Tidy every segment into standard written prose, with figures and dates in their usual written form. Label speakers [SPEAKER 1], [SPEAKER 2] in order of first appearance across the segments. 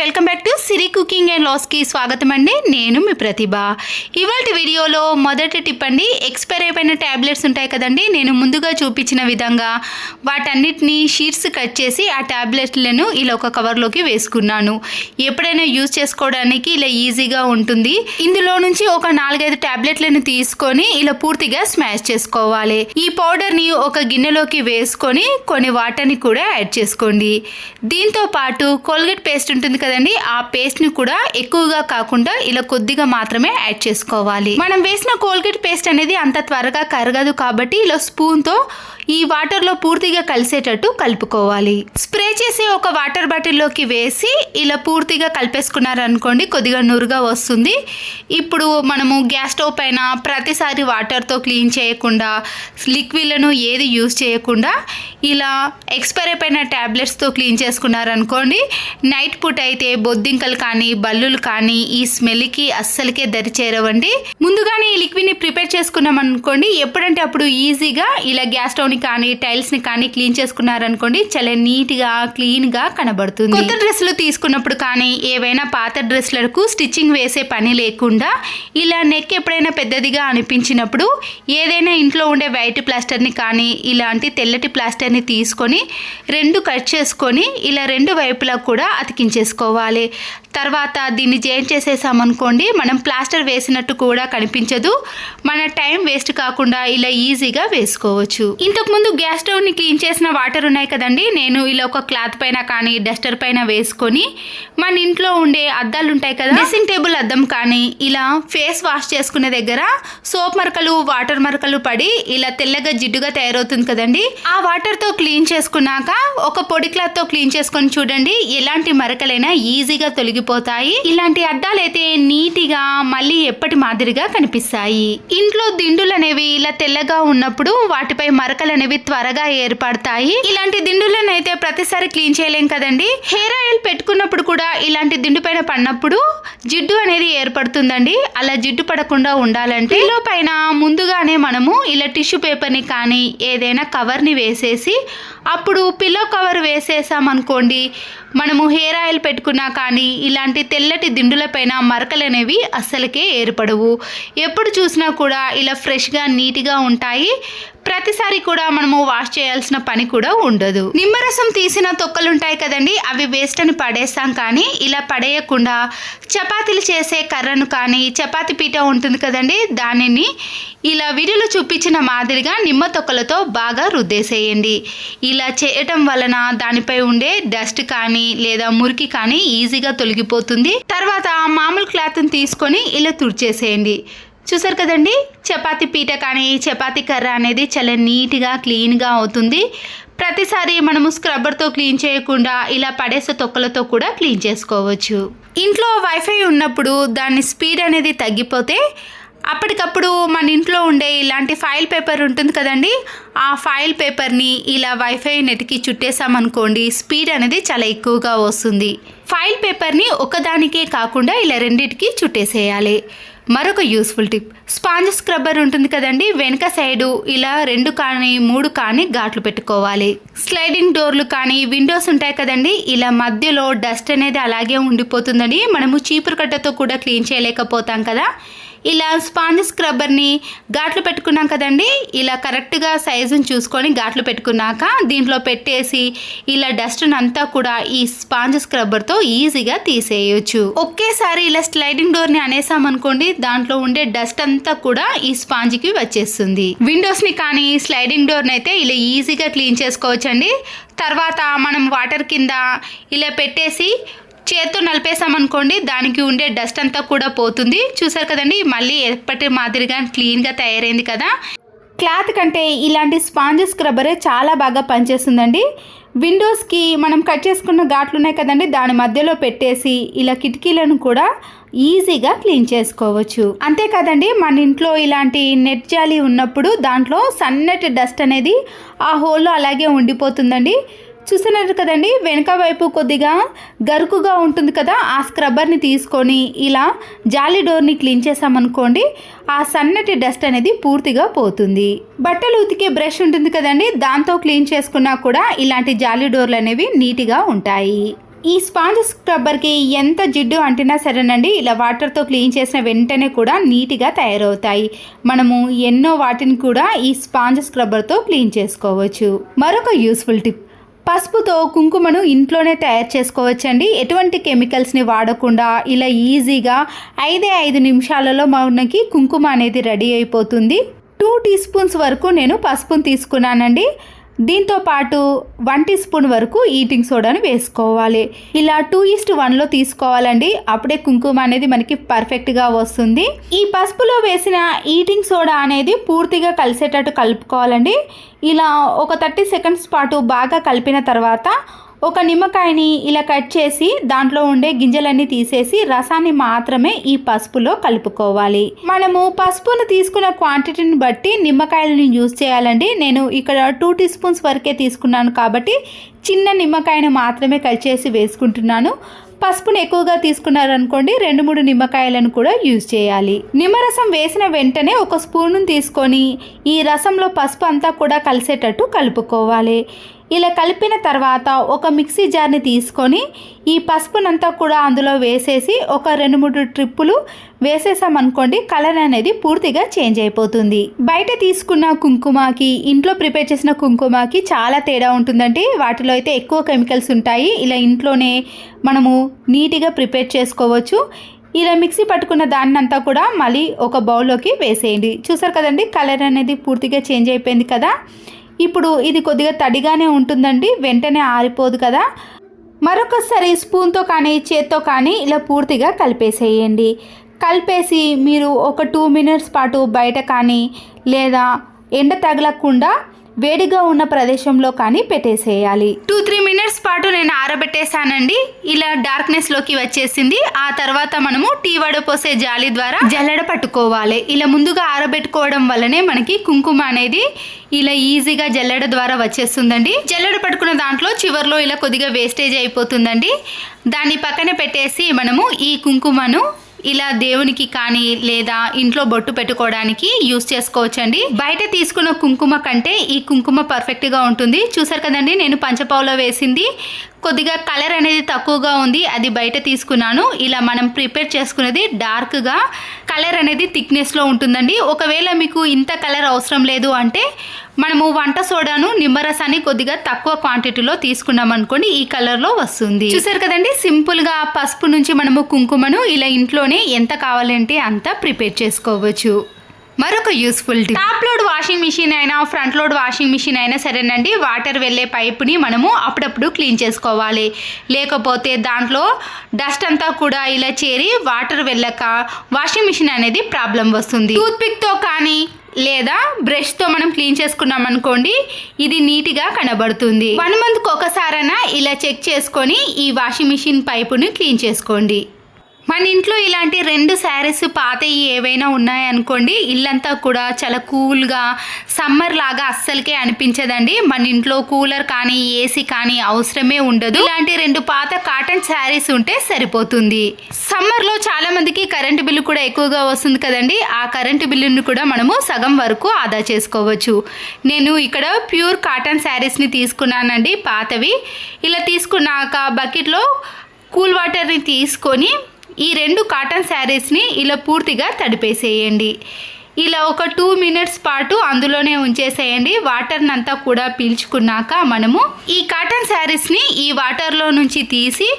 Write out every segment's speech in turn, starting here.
[SPEAKER 1] Welcome back to Siri cooking and లాస్కి స్వాగతం అండి. నేను మీ ప్రతిభ. ఇవాళ వీడియోలో మొదటి టిప్ అండి, ఎక్స్పైర్ అయిపోయిన ట్యాబ్లెట్స్ ఉంటాయి కదండి, నేను ముందుగా చూపించిన విధంగా వాటన్నిటిని షీట్స్ కట్ చేసి ఆ ట్యాబ్లెట్లను ఇలా ఒక కవర్లోకి వేసుకున్నాను. ఎప్పుడైనా యూజ్ చేసుకోవడానికి ఇలా ఈజీగా ఉంటుంది. ఇందులో నుంచి ఒక 4-5 ట్యాబ్లెట్లను తీసుకొని ఇలా పూర్తిగా స్మాష్ చేసుకోవాలి. ఈ పౌడర్ని ఒక గిన్నెలోకి వేసుకొని కొన్ని వాటర్ని కూడా యాడ్ చేసుకోండి. దీంతో పాటు కోల్గేట్ పేస్ట్ ఉంటుంది కదండి, ఆ పేస్ట్ ని కూడా ఎక్కువగా కాకుండా ఇలా కొద్దిగా మాత్రమే యాడ్ చేసుకోవాలి. మనం వేసిన కోల్గేట్ పేస్ట్ అనేది అంత త్వరగా కరగదు కాబట్టి ఇలా స్పూన్ తో ఈ వాటర్ లో పూర్తిగా కలిసేటట్టు కలుపుకోవాలి. స్ప్రే చేసి ఒక వాటర్ బాటిల్లోకి వేసి ఇలా పూర్తిగా కలిపేసుకున్నారనుకోండి, కొద్దిగా నురుగా వస్తుంది. ఇప్పుడు మనము గ్యాస్ స్టవ్ పైన ప్రతిసారి వాటర్తో క్లీన్ చేయకుండా, లిక్విడ్లను ఏది యూజ్ చేయకుండా ఇలా ఎక్స్పైర్ అయిపోయిన ట్యాబ్లెట్స్తో క్లీన్ చేసుకున్నారనుకోండి, నైట్ పూట అయితే బొద్దింకలు కానీ బల్లులు కానీ ఈ స్మెల్కి అస్సలకే దరి చేరవండి. ముందుగానే ఈ లిక్విడ్ని ప్రిపేర్ చేసుకున్నాం అనుకోండి, ఎప్పుడంటే అప్పుడు ఈజీగా ఇలా గ్యాస్ స్టవ్ని కానీ టైల్స్ని కానీ క్లీన్ చేసుకున్నారనుకోండి, చాలా నీట్గా క్లీన్గా కనబడుతుంది. కొత్త డ్రెస్సులు తీసుకున్నప్పుడు కానీ ఏవైనా పాత డ్రెస్లకు స్టిచ్చింగ్ వేసే పని లేకుండా ఇలా నెక్ ఎప్పుడైనా పెద్దదిగా అనిపించినప్పుడు ఏదైనా ఇంట్లో ఉండే వైట్ ప్లాస్టర్ని కానీ ఇలాంటి తెల్లటి ప్లాస్టర్ని తీసుకొని 2 కట్ చేసుకొని ఇలా 2 వైపులా కూడా అతికించేసుకోవాలి. తర్వాత దీన్ని జాయిన్ చేసేసామనుకోండి, మనం ప్లాస్టర్ వేసినట్టు కూడా కనిపించదు. మన టైం వేస్ట్ కాకుండా ఇలా ఈజీగా వేసుకోవచ్చు. ఇంతకుముందు గ్యాస్ స్టవ్ని క్లీన్ చేసిన వాటర్ ఉన్నాయి కదండి, నేను ఇలా ఒక క్లాత్ పైన కానీ డస్టర్ పైన వేసుకొని మన ఇంట్లో ఉండే అద్దాలు ఉంటాయి కదా, డ్రెస్సింగ్ టేబుల్ అద్దం కానీ ఇలా ఫేస్ వాష్ చేసుకునే దగ్గర సోప్ మరకలు వాటర్ మరకలు పడి ఇలా తెల్లగా జిడ్డుగా తయారవుతుంది కదండి, ఆ వాటర్తో క్లీన్ చేసుకున్నాక ఒక పొడి క్లాత్తో క్లీన్ చేసుకొని చూడండి, ఎలాంటి మరకలైనా ఈజీగా తొలగిపోతాయి. ఇలాంటి అద్దాలు అయితే నీట్గా మళ్ళీ ఎప్పటి మాదిరిగా కనిపిస్తాయి. ఇంట్లో దిండులు అనేవి ఇలా తెల్లగా ఉన్నప్పుడు వాటిపై మరకలు అనేవి త్వరగా ఏర్పడతాయి. ఇలాంటి దిండులను అయితే ప్రతిసారి క్లీన్ చేయలేం కదండి. హెయిర్ ఆయిల్ పెట్టుకున్నప్పుడు కూడా ఇలాంటి దిండు పైన పడినప్పుడు జిడ్డు అనేది ఏర్పడుతుందండి. అలా జిడ్డు పడకుండా ఉండాలంటే పిల్లో పైన ముందుగానే మనము ఇలా టిష్యూ పేపర్ని కానీ ఏదైనా కవర్ని వేసేసి అప్పుడు పిల్లో కవర్ వేసేసామనుకోండి, మనము హెయిర్ ఆయిల్ పెట్టుకున్నా కానీ ఇలాంటి తెల్లటి దిండులపైన మరకలు అనేవి అస్సలకే ఏర్పడవు. ఎప్పుడు చూసినా కూడా ఇలా ఫ్రెష్గా నీట్గా ఉంటాయి. ప్రతిసారి కూడా మనము వాష్ చేయాల్సిన పని కూడా ఉండదు. నిమ్మరసం తీసిన తొక్కలు ఉంటాయి కదండి, అవి వేస్ట్ అని పడేస్తాం. కానీ ఇలా పడేయకుండా చపాతీలు చేసే కర్రను కానీ చపాతీ పీట ఉంటుంది కదండి, దానిని ఇలా వీడియోలో చూపించిన మాదిరిగా నిమ్మ తొక్కలతో బాగా రుద్దేసేయండి. ఇలా చేయటం వలన దానిపై ఉండే డస్ట్ కానీ లేదా మురికి కానీ ఈజీగా తొలగిపోతుంది. తర్వాత మామూలు క్లాత్ని తీసుకొని ఇలా తుడిచేసేయండి. చూసారు కదండి, చపాతీ పీట కానీ చపాతీ కర్ర అనేది చాలా నీట్గా క్లీన్గా అవుతుంది. ప్రతిసారి మనము స్క్రబ్బర్తో క్లీన్ చేయకుండా ఇలా పడేసే తొక్కలతో కూడా క్లీన్ చేసుకోవచ్చు. ఇంట్లో వైఫై ఉన్నప్పుడు దాని స్పీడ్ అనేది తగ్గిపోతే అప్పటికప్పుడు మన ఇంట్లో ఉండే ఇలాంటి ఫైల్ పేపర్ ఉంటుంది కదండి, ఆ ఫైల్ పేపర్ని ఇలా వైఫై నెట్కి చుట్టేసామనుకోండి, స్పీడ్ అనేది చాలా ఎక్కువగా వస్తుంది. ఫైల్ పేపర్ని ఒకదానికే కాకుండా ఇలా 2టికి చుట్టేసేయాలి. మరొక యూస్ఫుల్ టిప్, స్పాంజ్ స్క్రబ్బర్ ఉంటుంది కదండి, వెనక సైడు ఇలా 2 కానీ 3 కానీ ఘాట్లు పెట్టుకోవాలి. స్లైడింగ్ డోర్లు కానీ విండోస్ ఉంటాయి కదండి, ఇలా మధ్యలో డస్ట్ అనేది అలాగే ఉండిపోతుందండి, మనము చీపురు కట్టతో కూడా క్లీన్ చేయలేకపోతాం కదా. ఇలా స్పాంజ్ స్క్రబ్బర్ని ఘాట్లు పెట్టుకున్నాం కదండి, ఇలా కరెక్ట్గా సైజుని చూసుకొని ఘాట్లు పెట్టుకున్నాక దీంట్లో పెట్టేసి ఇలా డస్ట్ అంతా కూడా ఈ స్పాంజ్ స్క్రబ్బర్తో ఈజీగా తీసేయచ్చు. ఒకేసారి ఇలా స్లైడింగ్ డోర్ని అనేసామనుకోండి, దాంట్లో ఉండే డస్ట్ అంతా కూడా ఈ స్పాంజ్కి వచ్చేస్తుంది. విండోస్ని కానీ స్లైడింగ్ డోర్ని అయితే ఇలా ఈజీగా క్లీన్ చేసుకోవచ్చండి. తర్వాత మనం వాటర్ కింద ఇలా పెట్టేసి చేత్తో నలిపేసామనుకోండి, దానికి ఉండే డస్ట్ అంతా కూడా పోతుంది. చూసారు కదండి, మళ్ళీ ఎప్పటి మాదిరిగా క్లీన్గా తయారైంది కదా. క్లాత్ కంటే ఇలాంటి స్పాంజ్ స్క్రబ్బరే చాలా బాగా పనిచేస్తుందండి. విండోస్కి మనం కట్ చేసుకున్న ఘాట్లు ఉన్నాయి కదండి, దాని మధ్యలో పెట్టేసి ఇలా కిటికీలను కూడా ఈజీగా క్లీన్ చేసుకోవచ్చు. అంతేకాదండి, మన ఇంట్లో ఇలాంటి నెట్ జాలి ఉన్నప్పుడు దాంట్లో సన్నటి డస్ట్ అనేది ఆ హోల్లో అలాగే ఉండిపోతుందండి. చూస్తున్నారు కదండి, వెనక వైపు కొద్దిగా గరుకుగా ఉంటుంది కదా, ఆ స్క్రబ్బర్ని తీసుకొని ఇలా జాలి డోర్ని క్లీన్ చేసామనుకోండి, ఆ సన్నటి డస్ట్ అనేది పూర్తిగా పోతుంది. బట్టలు ఉతికే బ్రష్ ఉంటుంది కదండి, దాంతో క్లీన్ చేసుకున్నా కూడా ఇలాంటి జాలి డోర్లు అనేవి నీట్గా ఉంటాయి. ఈ స్పాంజ్ స్క్రబ్బర్కి ఎంత జిడ్డు అంటినా సరేనండి, ఇలా వాటర్తో క్లీన్ చేసిన వెంటనే కూడా నీట్గా తయారవుతాయి. మనము ఎన్నో వాటిని కూడా ఈ స్పాంజ్ స్క్రబ్బర్తో క్లీన్ చేసుకోవచ్చు. మరొక యూస్ఫుల్ టిప్, పసుపుతో కుంకుమను ఇంట్లోనే తయారు చేసుకోవచ్చండి. ఎటువంటి కెమికల్స్ని వాడకుండా ఇలా ఈజీగా 5 నిమిషాలలో మనకి కుంకుమ అనేది రెడీ అయిపోతుంది. 2 టీ స్పూన్స్ వరకు నేను పసుపును తీసుకున్నానండి. దీంతో పాటు 1 టీ స్పూన్ వరకు ఈటింగ్ సోడాను వేసుకోవాలి. ఇలా 2:1లో తీసుకోవాలండి. అప్పుడే కుంకుమ అనేది మనకి పర్ఫెక్ట్గా వస్తుంది. ఈ పసుపులో వేసిన ఈటింగ్ సోడా అనేది పూర్తిగా కలిసేటట్టు కలుపుకోవాలండి. ఇలా ఒక 30 సెకండ్స్ పాటు బాగా కలిపిన తర్వాత ఒక నిమ్మకాయని ఇలా కట్ చేసి దాంట్లో ఉండే గింజలన్నీ తీసేసి రసాన్ని మాత్రమే ఈ పసుపులో కలుపుకోవాలి. మనము పసుపును తీసుకున్న క్వాంటిటీని బట్టి నిమ్మకాయలను యూజ్ చేయాలండి. నేను ఇక్కడ 2 టీ స్పూన్స్ వరకే తీసుకున్నాను కాబట్టి చిన్న నిమ్మకాయను మాత్రమే కట్ చేసి వేసుకుంటున్నాను. పసుపును ఎక్కువగా తీసుకున్నారనుకోండి 2-3 నిమ్మకాయలను కూడా యూజ్ చేయాలి. నిమ్మరసం వేసిన వెంటనే ఒక స్పూన్ను తీసుకొని ఈ రసంలో పసుపు అంతా కూడా కలిసేటట్టు కలుపుకోవాలి. ఇలా కలిపిన తర్వాత ఒక మిక్సీ జార్ని తీసుకొని ఈ పసుపునంతా కూడా అందులో వేసేసి ఒక 2-3 ట్రిప్పులు వేసేసామనుకోండి కలర్ అనేది పూర్తిగా చేంజ్ అయిపోతుంది. బయట తీసుకున్న కుంకుమకి ఇంట్లో ప్రిపేర్ చేసిన కుంకుమకి చాలా తేడా ఉంటుందండి. వాటిలో అయితే ఎక్కువ కెమికల్స్ ఉంటాయి. ఇలా ఇంట్లోనే మనము నీట్గా ప్రిపేర్ చేసుకోవచ్చు. ఇలా మిక్సీ పట్టుకున్న దాన్ని అంతా కూడా మళ్ళీ ఒక బౌల్లోకి వేసేయండి. చూసారు కదండి, కలర్ అనేది పూర్తిగా చేంజ్ అయిపోయింది కదా. ఇప్పుడు ఇది కొద్దిగా తడిగానే ఉంటుందండి, వెంటనే ఆరిపోదు కదా. మరొకసారి స్పూన్తో కానీ చేత్తో కానీ ఇలా పూర్తిగా కలిపేసేయండి. కలిపేసి మీరు ఒక 2 మినిట్స్ పాటు బయట కానీ లేదా ఎండ తగలకుండా వేడిగా ఉన్న ప్రదేశంలో కానీ పెట్టేసేయాలి. 2-3 మినిట్స్ పాటు నేను ఆరబెట్టేసానండి. ఇలా డార్క్నెస్లోకి వచ్చేసింది. ఆ తర్వాత మనము టీ వడపోసే జాలి ద్వారా జల్లెడ పట్టుకోవాలి. ఇలా ముందుగా ఆరబెట్టుకోవడం వల్లనే మనకి కుంకుమ అనేది ఇలా ఈజీగా జల్లెడ ద్వారా వచ్చేస్తుందండి. జల్లెడ పట్టుకున్న దాంట్లో చివర్లో ఇలా కొద్దిగా వేస్టేజ్ అయిపోతుందండి. దాన్ని పక్కన పెట్టేసి మనము ఈ కుంకుమను ఇలా దేవునికి కానీ లేదా ఇంట్లో బొట్టు పెట్టుకోవడానికి యూస్ చేసుకోవచ్చండి. బయట తీసుకున్న కుంకుమ కంటే ఈ కుంకుమ పర్ఫెక్ట్గా ఉంటుంది. చూసారు కదండి, నేను పంచపావులో వేసింది కొద్దిగా కలర్ అనేది తక్కువగా ఉంది, అది బయట తీసుకున్నాను. ఇలా మనం ప్రిపేర్ చేసుకునేది డార్క్గా కలర్ అనేది థిక్నెస్లో ఉంటుందండి. ఒకవేళ మీకు ఇంత కలర్ అవసరం లేదు అంటే మనము వంట సోడాను నిమ్మరసాన్ని కొద్దిగా తక్కువ క్వాంటిటీలో తీసుకున్నాం అనుకోండి ఈ కలర్లో వస్తుంది. చూసారు కదండి, సింపుల్గా పసుపు నుంచి మనము కుంకుమను ఇలా ఇంట్లోనే ఎంత కావాలంటే అంత ప్రిపేర్ చేసుకోవచ్చు. మరొక useful tip, top load washing machine అయినా ఫ్రంట్ లోడ్ వాషింగ్ మిషన్ అయినా సరేనండి, వాటర్ వెళ్ళే పైప్ని మనము అప్పుడప్పుడు క్లీన్ చేసుకోవాలి. లేకపోతే దాంట్లో డస్ట్ అంతా కూడా ఇలా చేరి వాటర్ వెళ్ళక వాషింగ్ మిషన్ అనేది ప్రాబ్లం వస్తుంది. టూత్పిక్తో కానీ లేదా బ్రష్తో మనం క్లీన్ చేసుకున్నాం అనుకోండి ఇది నీట్గా కనబడుతుంది. 1 మంత్కి ఒకసారైనా ఇలా చెక్ చేసుకొని ఈ వాషింగ్ మిషన్ పైపుని క్లీన్ చేసుకోండి. మన ఇంట్లో ఇలాంటి 2 శారీస్ పాతవి ఏవైనా ఉన్నాయనుకోండి ఇల్లంతా కూడా చాలా కూల్గా సమ్మర్ లాగా అస్సలకే అనిపించదండి. మన ఇంట్లో కూలర్ కానీ ఏసీ కానీ అవసరమే ఉండదు. ఇలాంటి 2 పాత కాటన్ శారీస్ ఉంటే సరిపోతుంది. సమ్మర్లో చాలా మందికి కరెంటు బిల్లు కూడా ఎక్కువగా వస్తుంది కదండి, ఆ కరెంటు బిల్లుని కూడా మనము సగం వరకు ఆదా చేసుకోవచ్చు. నేను ఇక్కడ ప్యూర్ కాటన్ శారీస్ని తీసుకున్నానండి పాతవి. ఇలా తీసుకున్నాక బకెట్లో కూల్ వాటర్ని తీసుకొని ఈ 2 కాటన్ శారీస్ని ఇలా పూర్తిగా తడిపేసేయండి. ఇలా ఒక 2 మినిట్స్ పాటు అందులోనే ఉంచేసేయండి. వాటర్ని అంతా కూడా పీల్చుకున్నాక మనము ఈ కాటన్ శారీస్ని ఈ వాటర్లో నుంచి తీసి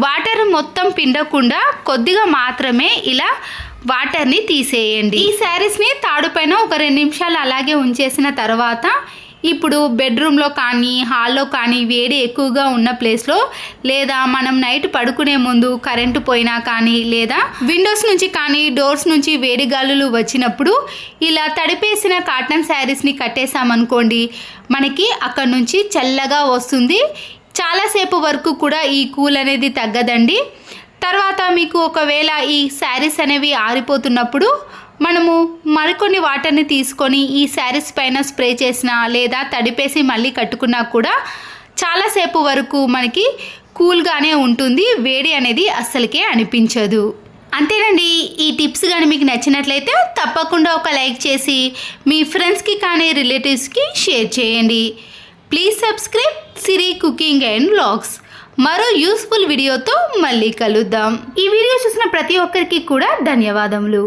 [SPEAKER 1] వాటర్ మొత్తం పిండకుండా కొద్దిగా మాత్రమే ఇలా వాటర్ని తీసేయండి. ఈ శారీస్ని తాడుపైన ఒక 2 నిమిషాలు అలాగే ఉంచేసిన తర్వాత ఇప్పుడు బెడ్రూమ్లో కానీ హాల్లో కానీ వేడి ఎక్కువగా ఉన్న ప్లేస్లో లేదా మనం నైట్ పడుకునే ముందు కరెంటు పోయినా కానీ లేదా విండోస్ నుంచి కానీ డోర్స్ నుంచి వేడి గాలులు వచ్చినప్పుడు ఇలా తడిపేసిన కాటన్ శారీస్ని కట్టేసామనుకోండి మనకి అక్కడ నుంచి చల్లగా వస్తుంది. చాలాసేపు వరకు కూడా ఈ కూల్ అనేది తగ్గదండి. తర్వాత మీకు ఒకవేళ ఈ శారీస్ అనేవి ఆరిపోతున్నప్పుడు మనము మరికొన్ని వాటర్ని తీసుకొని ఈ శారీస్ పైన స్ప్రే చేసినా లేదా తడిపేసి మళ్ళీ కట్టుకున్నా కూడా చాలాసేపు వరకు మనకి కూల్గానే ఉంటుంది, వేడి అనేది అస్సలకే అనిపించదు. అంతేనండి, ఈ టిప్స్ కానీ మీకు నచ్చినట్లయితే తప్పకుండా ఒక లైక్ చేసి మీ ఫ్రెండ్స్కి కానీ రిలేటివ్స్కి షేర్ చేయండి. Please subscribe Siri cooking and vlogs. మరో యూస్ఫుల్ వీడియోతో మళ్ళీ కలుద్దాం. ఈ వీడియో చూసిన ప్రతి ఒక్కరికి కూడా ధన్యవాదములు.